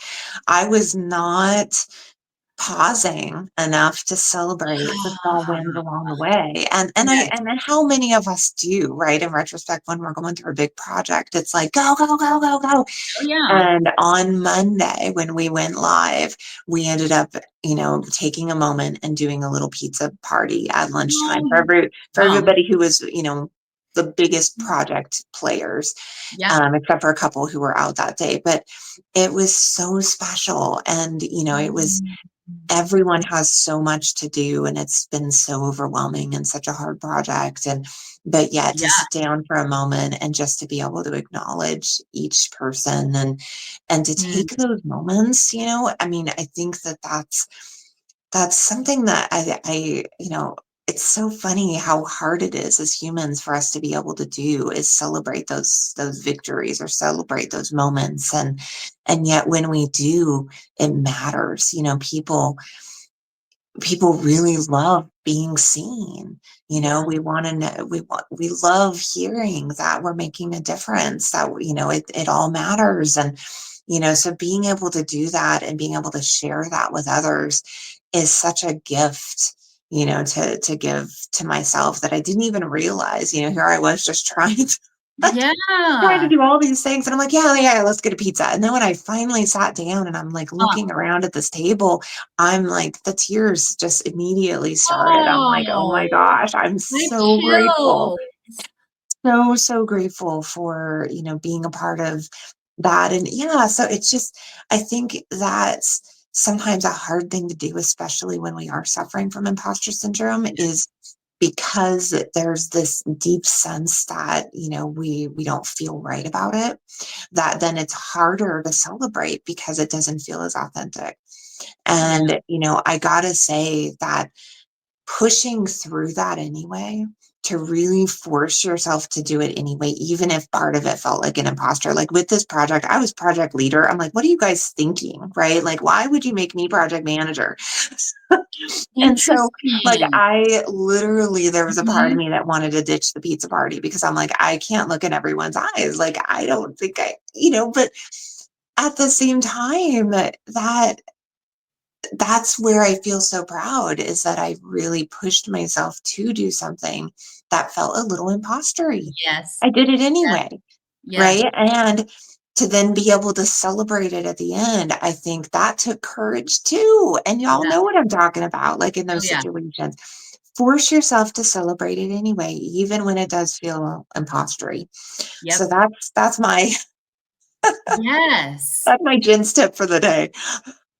I was not pausing enough to celebrate the small wins along the way. And how many of us do, right? In retrospect, when we're going through a big project, it's like, go, go, go, go, go. Oh, yeah. And on Monday, when we went live, we ended up, taking a moment and doing a little pizza party at lunchtime for everybody who was, the biggest project players, except for a couple who were out that day. But it was so special. And, it was, everyone has so much to do and it's been so overwhelming and such a hard project. But yet to sit down for a moment and just to be able to acknowledge each person and to take those moments, I mean, I think that's something that I it's so funny how hard it is as humans for us to be able to do is celebrate those victories or celebrate those moments. And yet when we do, it matters. People really love being seen. We want to know, we love hearing that we're making a difference, that, it all matters. And, so being able to do that and being able to share that with others is such a gift, to give to myself that I didn't even realize, here I was just trying Trying to Yeah. do all these things. And I'm like, yeah, let's get a pizza. And then when I finally sat down and I'm like looking around at this table, I'm like, the tears just immediately started. I'm like, oh my Oh, gosh, I'm my so grateful. chills. So grateful for, being a part of that. And yeah, so it's just, I think that's sometimes a hard thing to do, especially when we are suffering from imposter syndrome, is because there's this deep sense that we don't feel right about it, that then it's harder to celebrate because it doesn't feel as authentic. Yeah. And I gotta say that pushing through that anyway, to really force yourself to do it anyway, even if part of it felt like an imposter. Like with this project, I was project leader. I'm like, what are you guys thinking? Right? Like, why would you make me project manager? And so, like, Interesting. I literally, there was a part of Mhm. me that wanted to ditch the pizza party because I'm like, I can't look in everyone's eyes. Like, I don't think but at the same time, that's where I feel so proud, is that I really pushed myself to do something that felt a little impostery. Yes. I did it Yeah. anyway, Yeah. right? And to then be able to celebrate it at the end, I think that took courage too. And y'all Yeah. know what I'm talking about, like in Oh, those yeah. situations. Force yourself to celebrate it anyway, even when it does feel impostery. So Yep. that's my Yes. that's my Jen's tip for the day.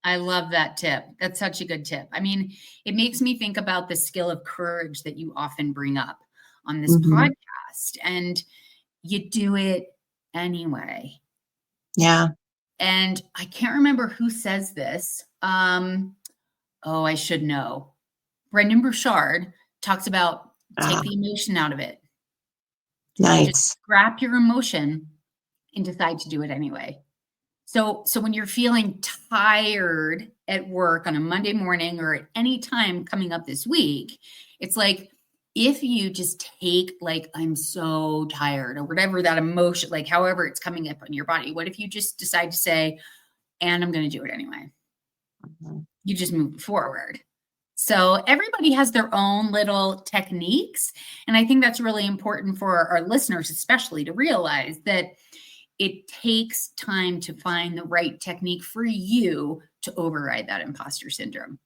I love that tip. That's such a good tip. I mean, it makes me think about the skill of courage that you often bring up on this Mhm. podcast, and you do it anyway. Yeah. And I can't remember who says this. Oh, I should know. Brendan Burchard talks about take Ah, the emotion out of it. Just nice. scrap your emotion and decide to do it anyway. So when you're feeling tired at work on a Monday morning or at any time coming up this week, it's like if you just take like I'm so tired or whatever that emotion, like however it's coming up in your body, what if you just decide to say, and I'm going to do it anyway? Mhm. You just move forward. So everybody has their own little techniques. And I think that's really important for our listeners, especially to realize that it takes time to find the right technique for you to override that imposter syndrome.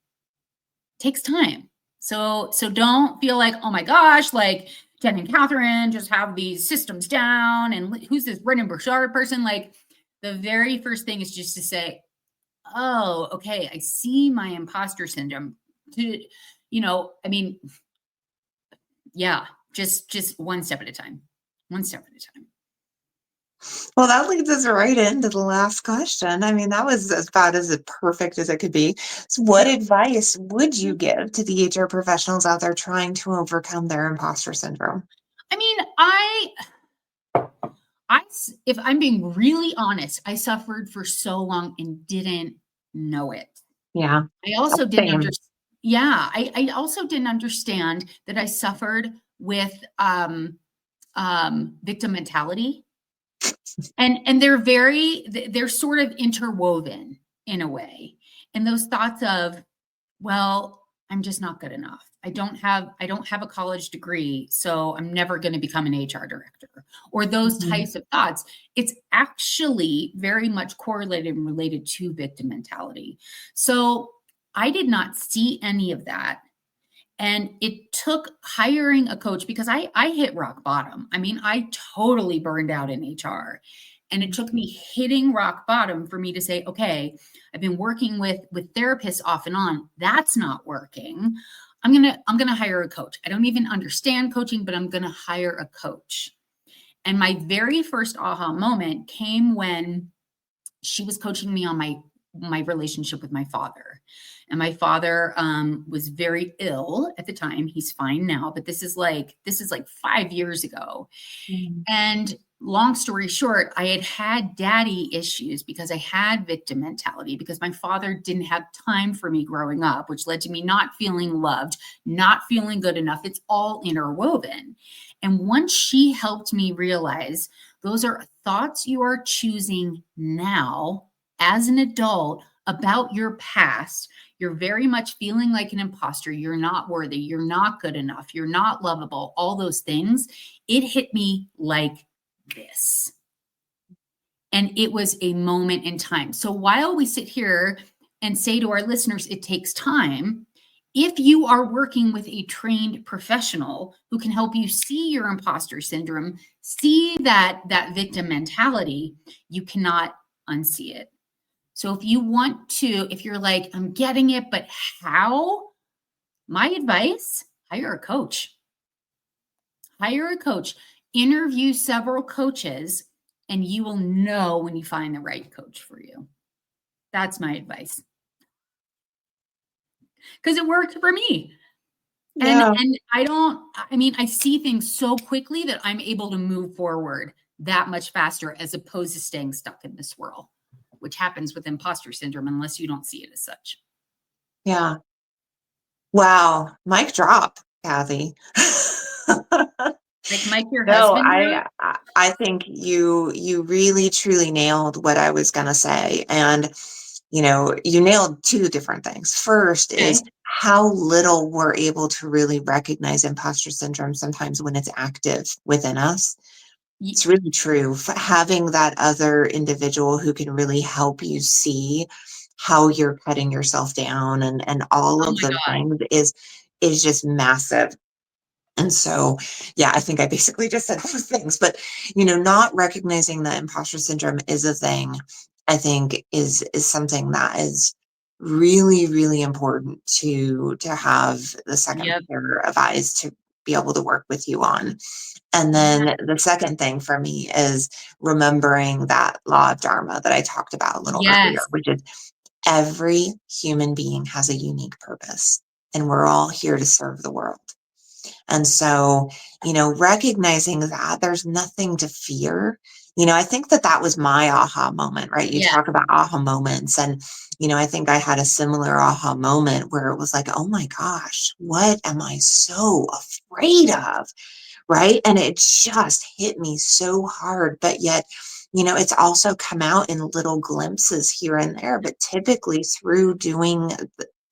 It takes time. So don't feel like, oh my gosh, like Jen and Katherine just have these systems down. And who's this Brendan Burchard person? Like the very first thing is just to say, oh, okay, I see my imposter syndrome. I mean, yeah, just one step at a time. One step at a time. Well, that leads us right into the last question. I mean, that was about as perfect as it could be. So what advice would you give to the HR professionals out there trying to overcome their imposter syndrome? I mean, if I'm being really honest, I suffered for so long and didn't know it. Yeah, I also didn't same. understand. Yeah, I also didn't understand that I suffered with victim mentality, and they're sort of interwoven in a way, and those thoughts of, well, I'm just not good enough. I don't have a college degree, so I'm never going to become an HR director. Or those Mhm. types of thoughts. It's actually very much correlated and related to victim mentality. So I did not see any of that. And it took hiring a coach because I hit rock bottom. I mean, I totally burned out in HR. And it took me hitting rock bottom for me to say, okay, I've been working with therapists off and on. That's not working. I'm gonna hire a coach. I don't even understand coaching, but I'm gonna hire a coach. And my very first aha moment came when she was coaching me on my relationship with my father. And my father was very ill at the time. He's fine now, but this is like 5 years ago. Mhm. And long story short, I had daddy issues because I had victim mentality because my father didn't have time for me growing up, which led to me not feeling loved, not feeling good enough. It's all interwoven. And once she helped me realize those are thoughts you are choosing now as an adult about your past, you're very much feeling like an imposter. You're not worthy. You're not good enough. You're not lovable. All those things. It hit me like this. And it was a moment in time. So while we sit here and say to our listeners, it takes time, if you are working with a trained professional who can help you see your imposter syndrome, see that victim mentality, you cannot unsee it. So if you want to, if you're like, I'm getting it, but how? My advice, hire a coach. Hire a coach, interview several coaches, and you will know when you find the right coach for you. That's my advice. Because it worked for me. Yeah. And I see things so quickly that I'm able to move forward that much faster as opposed to staying stuck in this swirl, which happens with imposter syndrome unless you don't see it as such. Yeah. Wow. Mic drop, Kathy. Like Mike, your No, husband wrote? I think you really truly nailed what I was gonna say. And you nailed two different things. First is Okay. how little we're able to really recognize imposter syndrome sometimes when it's active within us. It's really true. Having that other individual who can really help you see how you're cutting yourself down and all Oh of my those God. things is just massive. And so, yeah, I think I basically just said those things, but not recognizing that imposter syndrome is a thing, I think is something that is really, really important to have the second Yep. pair of eyes to be able to work with you on. And Yeah. then the second thing for me is remembering that law of Dharma that I talked about a little earlier, Yes. which is every human being has a unique purpose, and we're all here to serve the world. And so, recognizing that there's nothing to fear, I think that was my aha moment, right? You Yeah. talk about aha moments. And, I think I had a similar aha moment where it was like, oh my gosh, what am I so afraid of? Right. And it just hit me so hard. But yet, it's also come out in little glimpses here and there, but typically through doing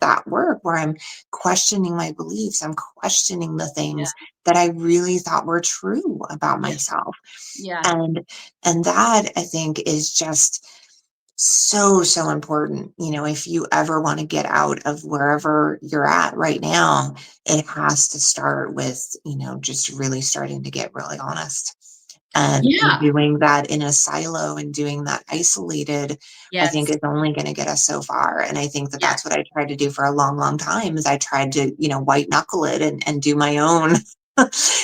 that work where I'm questioning my beliefs, I'm questioning the Yeah. things that I really thought were true about Yeah. myself. Yeah. And that I think is just so, so important. If you ever want to get out of wherever you're at right now, it has to start with, just really starting to get really honest. And Yeah. doing that in a silo and doing that isolated, I think Yes. is only going to get us so far. And I think that that's Yes. what I tried to do for a long, long time is I tried to, white knuckle it and do my own,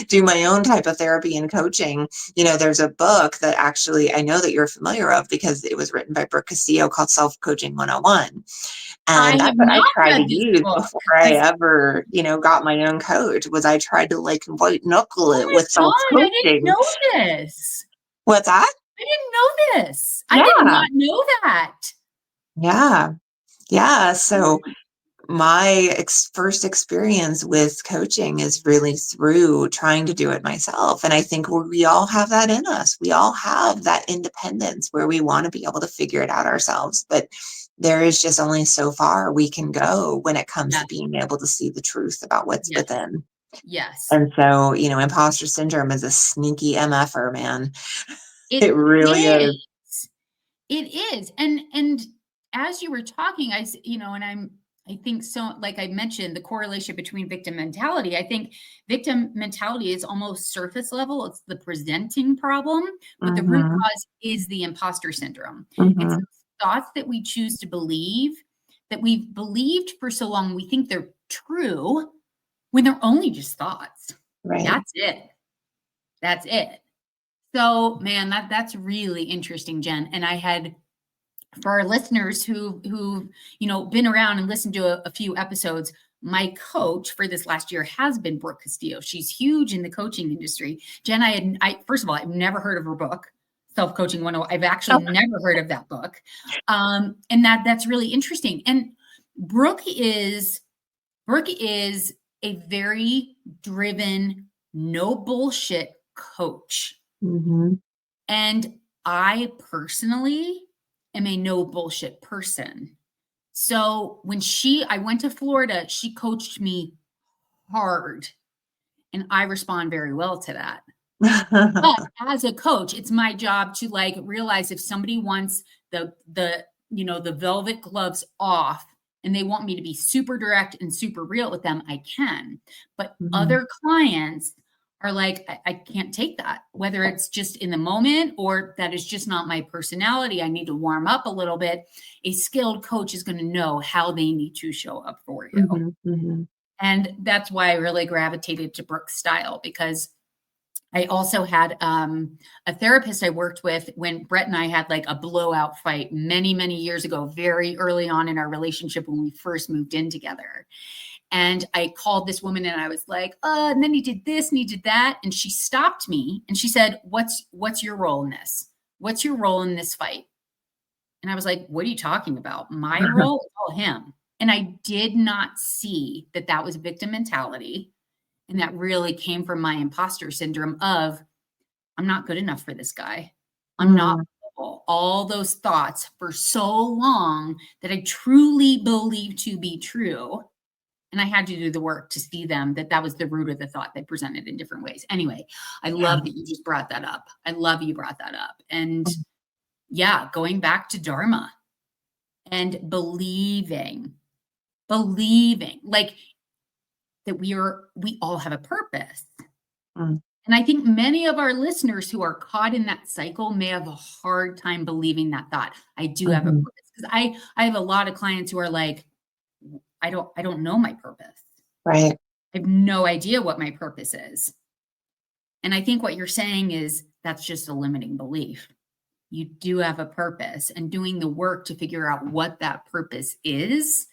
do my own type of therapy and coaching. There's a book that actually I know that you're familiar of because it was written by Brooke Castillo called Self-Coaching 101. I And have that's what I not tried to read this use book before I because, ever, got my own coach was I tried to like white knuckle oh it my with God, I didn't self-coaching. know this. What's that? I didn't know this. I did Yeah. not know that. Yeah. Yeah. So Mm. my first experience with coaching is really through trying to do it myself. And I think we all have that in us. We all have that independence where we want to be able to figure it out ourselves. But there is just only so far we can go when it comes to Yes. being able to see the truth about what's Yes. within. Yes. And so, imposter syndrome is a sneaky MFer, man. It It really is. is. It is. And as you were talking, and I think so, like I mentioned, the correlation between victim mentality. I think victim mentality is almost surface level. It's the presenting problem, but the root Mm-hmm. cause is the imposter syndrome. It's Mm-hmm. thoughts that we choose to believe that we've believed for so long, we think they're true when they're only just thoughts. Right. That's it. That's it. So, man, that's really interesting, Jen. And I had for our listeners who been around and listened to a few episodes, my coach for this last year has been Brooke Castillo. She's huge in the coaching industry. Jen, I first of all, I've never heard of her book, Self Coaching 101. I've actually never heard of that book, and that's really interesting. And Brooke is a very driven, no bullshit coach. Mm-hmm. And I personally am a no bullshit person. So when I went to Florida, she coached me hard and I respond very well to that. But as a coach, it's my job to like realize if somebody wants the velvet gloves off and they want me to be super direct and super real with them, I can. But Mhm. other clients are like, I can't take that, whether it's just in the moment or that is just not my personality. I need to warm up a little bit. A skilled coach is going to know how they need to show up for you. Mhm. Mhm. And that's why I really gravitated to Brooke's style, because I also had a therapist I worked with when Brett and I had like a blowout fight many, many years ago, very early on in our relationship when we first moved in together. And I called this woman and I was like, and then he did this and he did that. And she stopped me and she said, what's your role in this? What's your role in this fight? And I was like, what are you talking about? My role is all him. And I did not see that that was victim mentality. And that really came from my imposter syndrome of, I'm not good enough for this guy. I'm not Mm. lovable. All those thoughts for so long that I truly believed to be true. And I had to do the work to see them that that was the root of the thought they presented in different ways. Anyway, I Yeah. love that you just brought that up. I love you brought that up. And yeah, going back to Dharma and believing like that we all have a purpose. Mm. And I think many of our listeners who are caught in that cycle may have a hard time believing that thought. I do have a Mhm. purpose, because I have a lot of clients who are like, I don't know my purpose. Right. I have no idea what my purpose is. And I think what you're saying is that's just a limiting belief. You do have a purpose, and doing the work to figure out what that purpose is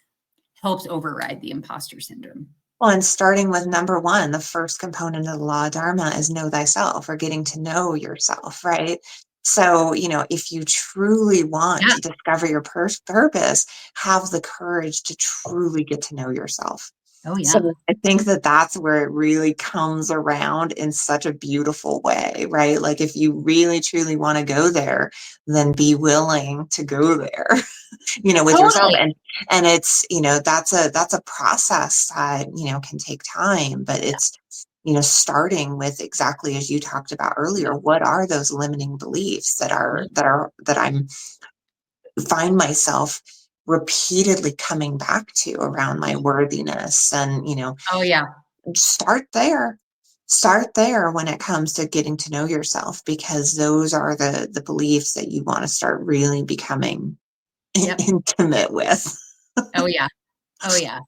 helps override the imposter syndrome. Well, and starting with number one, the first component of the law of Dharma is know thyself, or getting to know yourself, right? So, if you truly want Yeah. to discover your purpose, have the courage to truly get to know yourself. Oh, yeah. So I think that that's where it really comes around in such a beautiful way, right? Like if you really truly want to go there, then be willing to go there. With yourself. Totally. And it's, that's a process that, can take time, but it's, starting with exactly as you talked about earlier, what are those limiting beliefs that I'm find myself repeatedly coming back to around my worthiness, and, Oh, yeah. start there. Start there when it comes to getting to know yourself, because those are the beliefs that you want to start really becoming Yep. intimate with. Oh, yeah. Oh, yeah.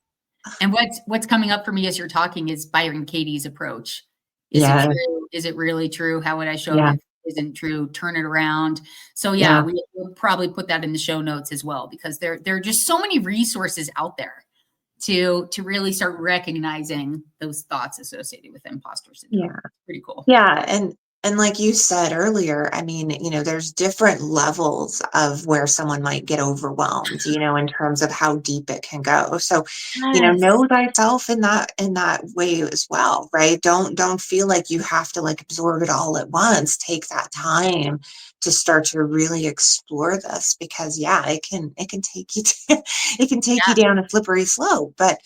And what's coming up for me as you're talking is Byron Katie's approach. Is it Yeah, true? Is it really true? How would I show up yeah, if it isn't true? Turn it around. So yeah, yeah, we'll probably put that in the show notes as well, because there are just so many resources out there to really start recognizing those thoughts associated with imposter syndrome. yeah. Pretty cool. Yeah, and like you said earlier, I mean, there's different levels of where someone might get overwhelmed, in terms of how deep it can go. So, Yes. know thyself in that way as well, right? Don't feel like you have to like absorb it all at once. Take that time to start to really explore this, because yeah, it can take you it can take you Yeah. down a slippery slope. But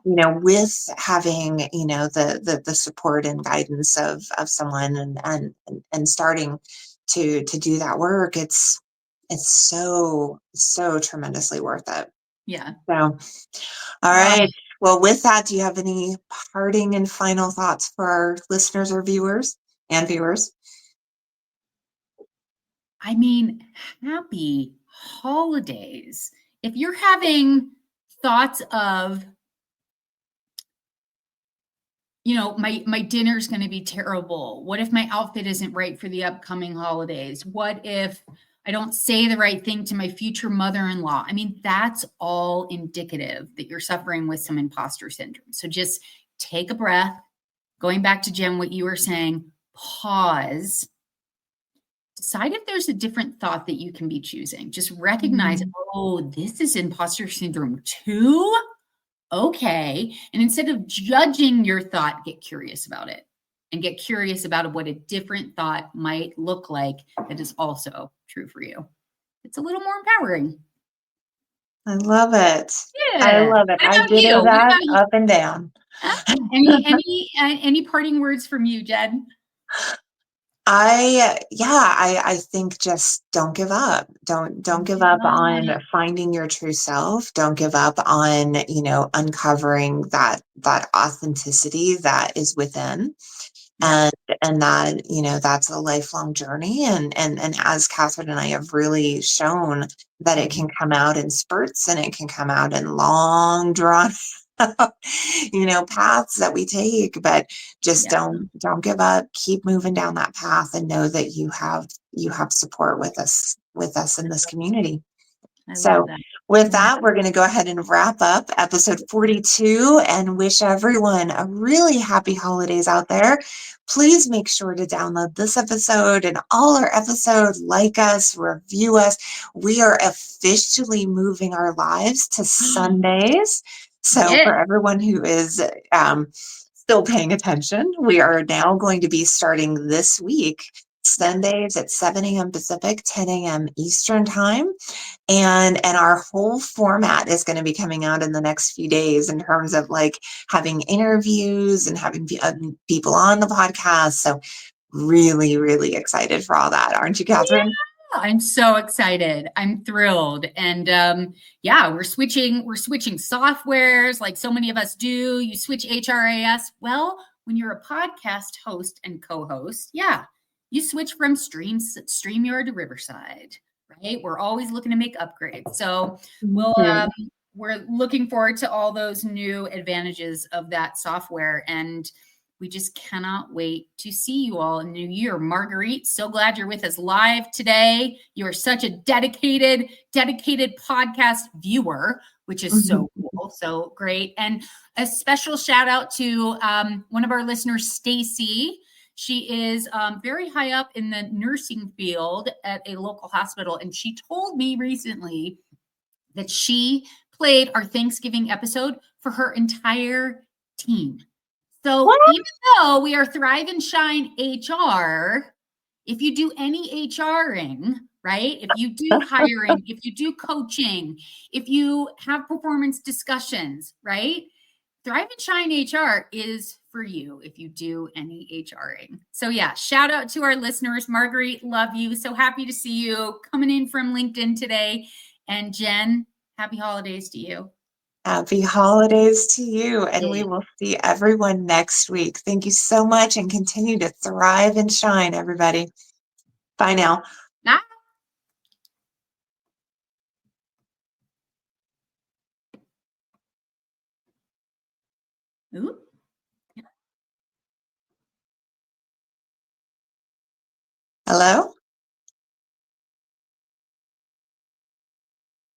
Yeah. with having, the support and guidance of someone, and starting to do that work, it's so tremendously worth it. Yeah. So, all right. Well, with that, do you have any parting and final thoughts for our listeners or viewers? I mean, happy holidays. If you're having thoughts of, my dinner's going to be terrible. What if my outfit isn't right for the upcoming holidays? What if I don't say the right thing to my future mother-in-law? I mean, that's all indicative that you're suffering with some imposter syndrome. So just take a breath. Going back to Jen, what you were saying, pause. Decide if there's a different thought that you can be choosing. Just recognize, Mhm. oh, this is imposter syndrome too. Okay. And instead of judging your thought, get curious about it, and get curious about what a different thought might look like that is also true for you. It's a little more empowering. I love it. I Yeah. love it. What I about you? ditto What that about you? up and down. Any parting words from you, Jed? I think just don't give up. Don't give up on finding your true self. Don't give up on, uncovering that authenticity that is within. Yeah. And that, that's a lifelong journey. And as Catherine and I have really shown that it can come out in spurts and it can come out in long drawn paths that we take, but just Yeah. don't give up. Keep moving down that path and know that you have support with us in this community. I love So that. with that, we're going to go ahead and wrap up episode 42 and wish everyone a really happy holidays out there. Please make sure to download this episode and all our episodes, like us, review us. We are officially moving our lives to Sundays. So Yeah. for everyone who is still paying attention, we are now going to be starting this week, Sundays at 7 a.m. Pacific, 10 a.m. Eastern time. And our whole format is going to be coming out in the next few days in terms of like having interviews and having people on the podcast. So really, really excited for all that. Aren't you, Catherine? I'm so excited. I'm thrilled. And yeah, we're switching softwares like so many of us do. You switch HRAS. Well, when you're a podcast host and co-host, yeah, you switch from StreamYard to Riverside, right? We're always looking to make upgrades. So we're looking forward to all those new advantages of that software. And we just cannot wait to see you all in the new year. Marguerite, so glad you're with us live today. You're such a dedicated podcast viewer, which is so cool, so great. And a special shout out to one of our listeners, Stacy. She is very high up in the nursing field at a local hospital. And she told me recently that she played our Thanksgiving episode for her entire team. So even though we are Thrive and Shine HR, if you do any HRing, right? If you do hiring, if you do coaching, if you have performance discussions, right? Thrive and Shine HR is for you if you do any HRing. So yeah, shout out to our listeners. Marguerite, love you. So happy to see you coming in from LinkedIn today. And Jen, happy holidays to you. Happy holidays to you. And we will see everyone next week. Thank you so much and continue to thrive and shine, everybody. Bye now. Bye. Ooh. Hello?